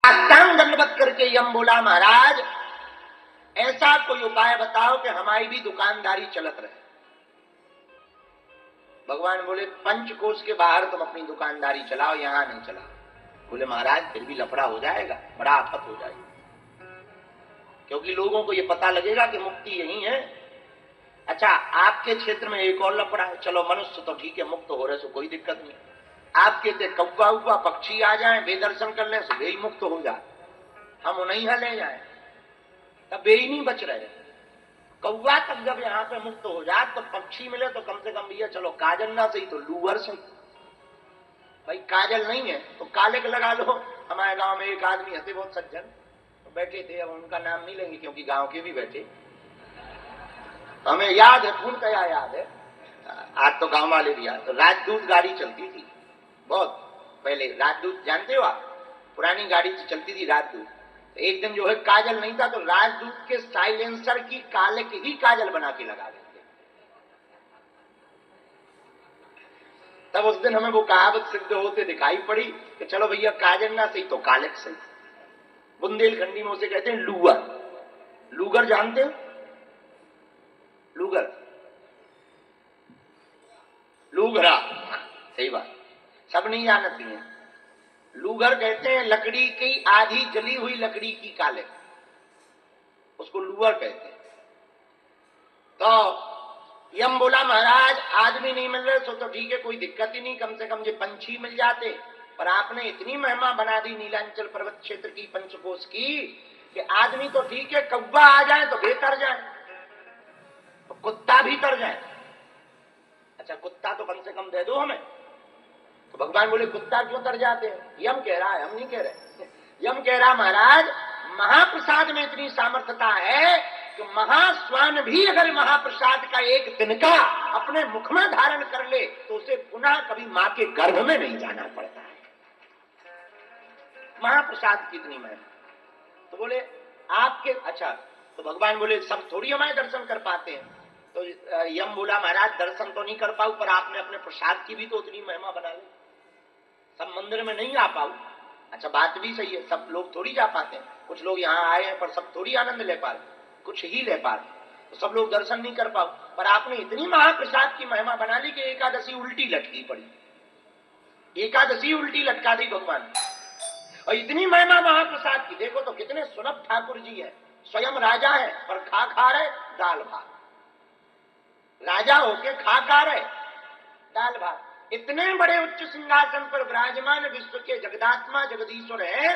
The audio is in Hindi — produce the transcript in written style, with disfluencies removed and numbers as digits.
साष्टांग दंडवत करके यम बोला, महाराज ऐसा कोई उपाय बताओ कि हमारी भी दुकानदारी चलत रहे। भगवान बोले पंचकोश के बाहर तुम अपनी दुकानदारी चलाओ, यहां नहीं चलाओ। बोले महाराज फिर भी लफड़ा हो जाएगा, बड़ा आफत हो जाएगी, क्योंकि लोगों को यह पता लगेगा कि मुक्ति यही है। अच्छा आपके क्षेत्र में एक और लफड़ा है, चलो मनुष्य तो ठीक है मुक्त हो रहे सो कोई दिक्कत नहीं, आपके से कौवा उवा पक्षी आ जाए बेदर्शन कर ले सो वे ही मुक्त हो जाए, हम उन्हीं ले जाए तब वे ही नहीं बच रहे। कौवा तक जब यहाँ पे मुक्त हो जाए तो पक्षी मिले तो कम से कम भैया चलो काजल ना सही तो लूवर सही, भाई काजल नहीं है तो कालिक लगा लो। हमारे गांव में एक आदमी हंसे बहुत सज्जन तो बैठे थे, अब उनका नाम नहीं लेंगे क्योंकि गांव के भी बैठे, हमें याद है पूर्ण क्या याद है, आज तो गांव वाले भी याद, तो राजदूत गाड़ी चलती थी बहुत पहले, राजदूत जानते हो आप, पुरानी गाड़ी चलती थी राजदूत। एक दिन जो है काजल नहीं था तो राजदूत के साइलेंसर की कालिक ही काजल बना के लगा देते। तब उस दिन हमें वो कहावत सिद्ध होते दिखाई पड़ी कि चलो भैया काजल ना सही तो कालिक सही। बुंदेलखंडी में उसे कहते हैं लूगर, लूगर जानते हो, लूगर लूगरा, सही बात, सब नहीं जानती है। लूगर कहते हैं लकड़ी की आधी जली हुई लकड़ी की कालिक, उसको लूगर कहते हैं। तो यम बोला महाराज आदमी नहीं मिल रहे तो ठीक है कोई दिक्कत ही नहीं, कम से कम ये पंछी मिल जाते, पर आपने इतनी महिमा बना दी नीलांचल पर्वत क्षेत्र की पंचकोश की कि आदमी तो ठीक है कौवा आ जाए तो बेतर जाए, तो कुत्ता भी तर जाए, अच्छा कुत्ता तो कम से कम दे दो हमें। तो भगवान बोले कुत्ता क्यों तर जाते हैं, यम कह रहा है हम नहीं कह रहे, यम कह रहा महाराज महाप्रसाद में इतनी सामर्थ्यता है कि महास्वान भी अगर महाप्रसाद का एक तिनका अपने मुख में धारण कर ले तो उसे पुनः कभी मां के गर्भ में नहीं जाना पड़ता है। महाप्रसाद कितनी महिमा। तो बोले आपके, अच्छा तो भगवान बोले सब थोड़ी हमारे दर्शन कर पाते हैं, तो यम बोला महाराज दर्शन तो नहीं कर पाऊ पर आपने अपने प्रसाद की भी तो उतनी महिमा बना ली, सब मंदिर में नहीं आ पाऊ। अच्छा बात भी सही है, सब लोग थोड़ी जा पाते हैं, कुछ लोग यहाँ आए हैं पर सब थोड़ी आनंद ले पा रहे, कुछ ही ले पा रहे, तो सब लोग दर्शन नहीं कर पाओ, पर आपने इतनी महाप्रसाद की महिमा बना ली कि एकादशी उल्टी लटकी पड़ी, एकादशी उल्टी लटका दी भगवान। और इतनी महिमा महाप्रसाद की, देखो तो कितने सुलभ ठाकुर जी है, स्वयं राजा है पर खा रहे दाल भात, राजा होके खा रहे दाल भात, इतने बड़े उच्च सिंहासन पर विराजमान विश्व के जगदात्मा जगदीश्वर है,